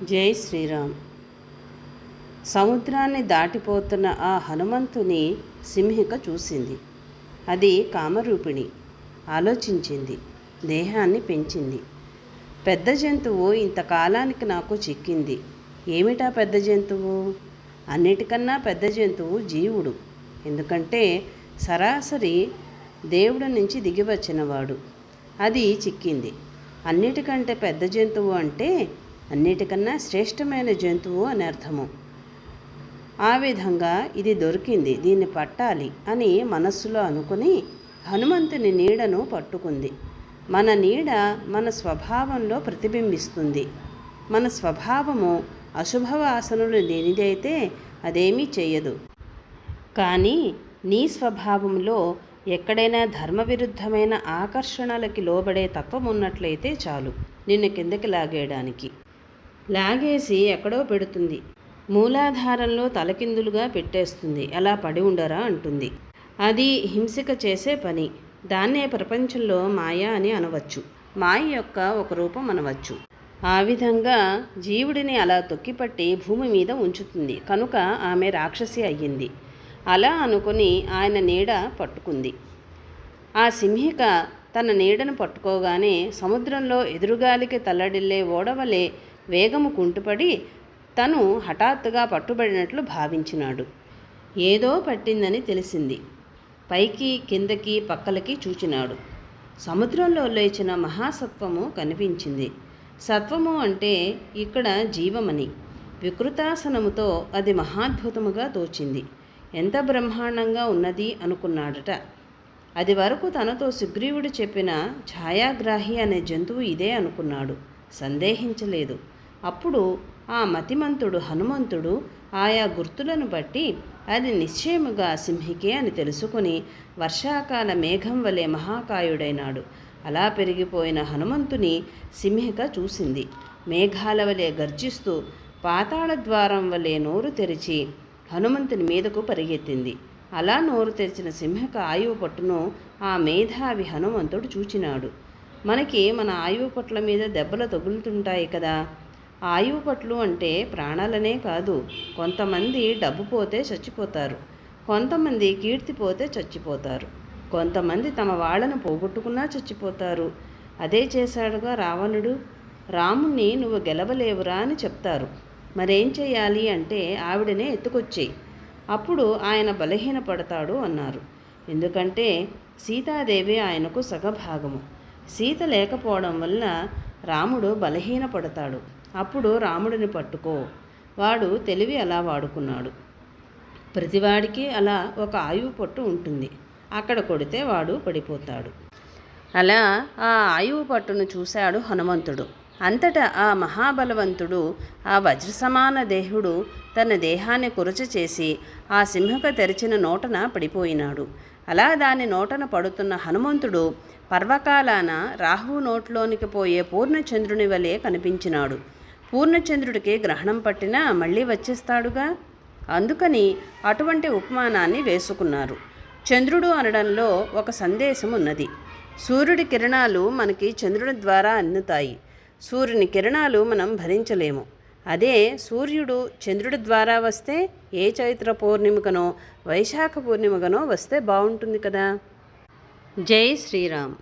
జై శ్రీరామ్. సముద్రాన్ని దాటిపోతున్న ఆ హనుమంతుని సింహిక చూసింది. అది కామరూపిణి. ఆలోచించింది, దేహాన్ని పెంచింది. పెద్ద జంతువు ఇంతకాలానికి నాకు చిక్కింది. ఏమిటా పెద్ద జంతువు? అన్నిటికన్నా పెద్ద జంతువు జీవుడు. ఎందుకంటే సరాసరి దేవుడి నుంచి దిగివచ్చినవాడు. అది చిక్కింది. అన్నిటికంటే పెద్ద జంతువు అంటే అన్నిటికన్నా శ్రేష్టమైన జంతువు అని అర్థము. ఆ విధంగా ఇది దొరికింది, దీన్ని పట్టాలి అని మనస్సులో అనుకుని హనుమంతుని నీడను పట్టుకుంది. మన నీడ మన స్వభావంలో ప్రతిబింబిస్తుంది. మన స్వభావము అశుభవాసనలు లేనిదైతే అదేమీ చేయదు. కానీ నీ స్వభావంలో ఎక్కడైనా ధర్మవిరుద్ధమైన ఆకర్షణలకి లోబడే తత్వం ఉన్నట్లయితే చాలు నిన్ను కిందకి లాగేయడానికి. లాగేసి ఎక్కడో పెడుతుంది. మూలాధారంలో తలకిందులుగా పెట్టేస్తుంది. అలా పడి ఉండరా అంటుంది. అది హింసిక చేసే పని. దాన్నే ప్రపంచంలో మాయ అని అనవచ్చు. మాయ యొక్క ఒక రూపం అనవచ్చు. ఆ విధంగా జీవుడిని అలా తొక్కిపట్టి భూమి మీద ఉంచుతుంది. కనుక ఆమె రాక్షసి అయ్యింది. అలా అనుకుని ఆయన నీడ పట్టుకుంది. ఆ సింహిక తన నీడను పట్టుకోగానే సముద్రంలో ఎదురుగాలికి తల్లడిల్లే ఓడవలే వేగము కుంటుపడి తను హఠాత్తుగా పట్టుబడినట్లు భావించినాడు. ఏదో పట్టిందని తెలిసింది. పైకి కిందకి పక్కలకి చూచినాడు. సముద్రంలో లేచిన మహాసత్వము కనిపించింది. సత్వము అంటే ఇక్కడ జీవమని. వికృతాసనముతో అది మహాద్భుతముగా తోచింది. ఎంత బ్రహ్మాండంగా ఉన్నది అనుకున్నాడట. అది వరకు తనతో సుగ్రీవుడు చెప్పిన ఛాయాగ్రాహి అనే జంతువు ఇదే అనుకున్నాడు. సందేహించలేదు. అప్పుడు ఆ మతిమంతుడు హనుమంతుడు ఆయా గుర్తులను బట్టి అది నిశ్చయముగా సింహికే అని తెలుసుకుని వర్షాకాల మేఘం వలె మహాకాయుడైనాడు. అలా పెరిగిపోయిన హనుమంతుని సింహిక చూసింది. మేఘాల వలె గర్జిస్తూ పాతాళ ద్వారం వలె నోరు తెరిచి హనుమంతుని మీదకు పరిగెత్తింది. అలా నోరు తెరిచిన సింహిక ఆయువు పట్టును ఆ మేధావి హనుమంతుడు చూచినాడు. మనకి మన ఆయువు పట్ల మీద దెబ్బలు తగులుతుంటాయి కదా. ఆయువు పట్లు అంటే ప్రాణాలనే కాదు. కొంతమంది డబ్బు పోతే చచ్చిపోతారు, కొంతమంది కీర్తి పోతే చచ్చిపోతారు, కొంతమంది తమ వాళ్ళను పోగొట్టుకున్నా చచ్చిపోతారు. అదే చేశాడుగా రావణుడు. రాముణ్ణి నువ్వు గెలవలేవురా అని చెప్తారు. మరేం చేయాలి అంటే ఆవిడనే ఎత్తుకొచ్చేయి, అప్పుడు ఆయన బలహీనపడతాడు అన్నారు. ఎందుకంటే సీతాదేవి ఆయనకు సగభాగము. సీత లేకపోవడం వల్ల రాముడు బలహీనపడతాడు. అప్పుడు రాముడిని పట్టుకో. వాడు తెలివి అలా వాడుకున్నాడు. ప్రతివాడికి అలా ఒక ఆయువు పట్టు ఉంటుంది. అక్కడ కొడితే వాడు పడిపోతాడు. అలా ఆ ఆయువు పట్టును చూశాడు హనుమంతుడు. అంతటా ఆ మహాబలవంతుడు, ఆ వజ్రసమాన దేహుడు తన దేహాన్ని కురచ చేసి ఆ సింహక తెరిచిన నోటన పడిపోయినాడు. అలా దాని నోటన పడుతున్న హనుమంతుడు పర్వకాలాన రాహువు నోట్లోనికి పోయే పూర్ణచంద్రుని వలె కనిపించినాడు. పూర్ణచంద్రుడికి గ్రహణం పట్టినా మళ్ళీ వచ్చేస్తాడుగా. అందుకని అటువంటి ఉపమానాన్ని వేసుకున్నారు. చంద్రుడు అనడంలో ఒక సందేశం ఉన్నది. సూర్యుడి కిరణాలు మనకి చంద్రుడి ద్వారా అందుతాయి. సూర్యుని కిరణాలు మనం భరించలేము. అదే సూర్యుడు చంద్రుడి ద్వారా వస్తే ఏ చైత్ర పౌర్ణిమకనో వైశాఖ పూర్ణిమకనో వస్తే బాగుంటుంది కదా. జై శ్రీరామ్.